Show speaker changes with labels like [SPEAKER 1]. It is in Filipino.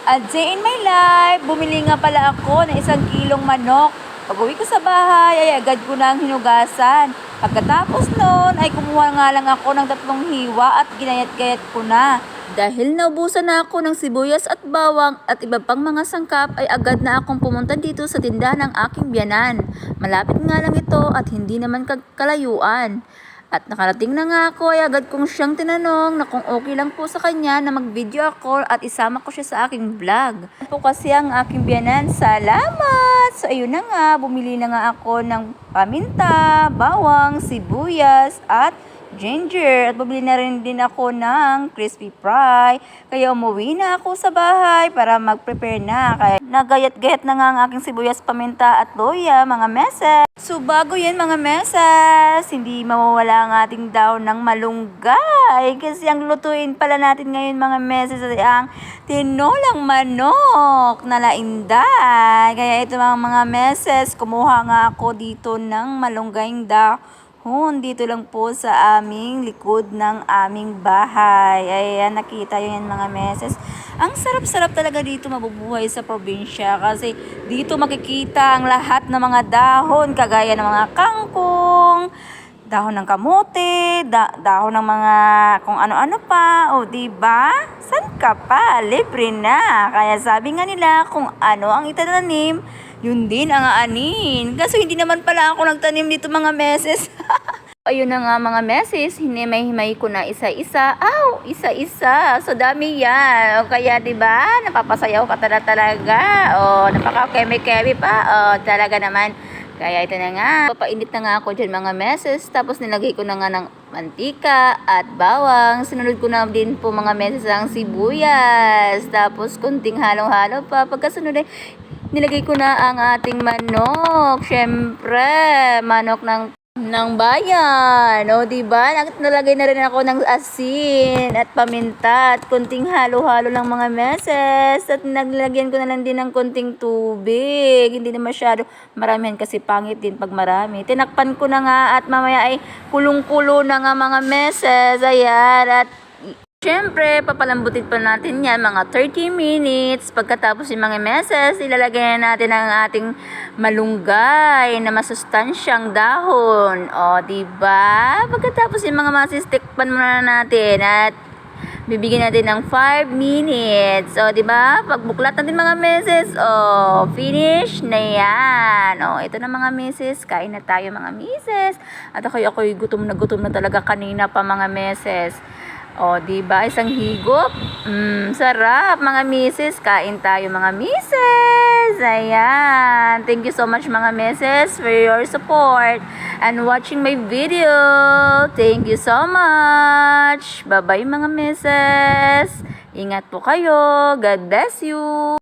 [SPEAKER 1] A day in my life, bumili nga pala ako ng 1 kilong manok. Pag-uwi ko sa bahay, ay agad ko na ang hinugasan. Pagkatapos noon, ay kumuha nga lang ako ng 3 hiwa at ginayat-gayat ko na. Dahil naubusan na ako ng sibuyas at bawang at iba pang mga sangkap, ay agad na akong pumunta dito sa tindahan ng aking biyanan. Malapit nga lang ito at hindi naman kalayuan. At nakarating na nga ako ay agad kong siyang tinanong na kung okay lang po sa kanya na mag-video ako at isama ko siya sa aking vlog. Po kasi ang aking biyanan, salamat! So ayun na nga, bumili na nga ako ng paminta, bawang, sibuyas at ginger. At bumili na rin din ako ng crispy fry. Kaya umuwi na ako sa bahay para mag-prepare na. Kaya nagayat-gayat na nga ang aking sibuyas, paminta at luya, mga meses. So bago yan mga meses, hindi mawawala ang ating daon ng malunggay. Kasi ang lutuin pala natin ngayon mga meses ay ang tinolang manok na lainday. Kaya ito mga meses, kumuha nga ako dito ng malunggayng dahon dito lang po sa aming likod ng aming bahay. Ayan, nakita yun yan mga meses. Ang sarap-sarap talaga dito mabubuhay sa probinsya kasi dito makikita ang lahat ng mga dahon kagaya ng mga kangkong, dahon ng kamote, dahon ng mga kung ano-ano pa. O diba? San ka pa? Libre na. Kaya sabi nga nila kung ano ang itatanim, yun din ang aanin. Kasi hindi naman pala ako nagtanim dito mga meses. Ayun na nga mga meses, hinimay-himay ko na isa-isa. Isa-isa. So dami yan. O kaya 'di ba? Napapasayaw ka talaga. O napaka-keme-keme pa. O talaga naman. Kaya ito na nga. Papainit na nga ako diyan mga meses. Tapos nilagay ko na nga ng mantika at bawang. Sinunod ko na din po mga meses ang sibuyas. Tapos kunting halong-halo pa. Pagkasunod ay nilagay ko na ang ating manok. Syempre, manok ng bayan. O, diba? Nalagay na rin ako ng asin at paminta at kunting halo-halo lang mga meses. At naglagyan ko na lang din ng kunting tubig. Hindi na masyado maramihan kasi pangit din pag marami. Tinakpan ko na nga at mamaya ay kulong-kulo na nga mga meses. Ayan. At syempre, papalambutin pa natin yan mga 30 minutes. Pagkatapos yung mga meses, ilalagay na natin ang ating malunggay na masustansyang dahon. O, diba? Pagkatapos yung mga meses, tikpan muna natin at bibigyan natin ng 5 minutes. O, diba? Pagbuklat natin mga meses, o, finish na yan. O, ito na mga meses. Kain na tayo mga meses. At ako'y gutom na talaga kanina pa mga meses. O, diba? Isang higop. Sarap, mga misis. Kain tayo, mga misis. Ayan. Thank you so much, mga misis, for your support and watching my video. Thank you so much. Bye-bye, mga misis. Ingat po kayo. God bless you.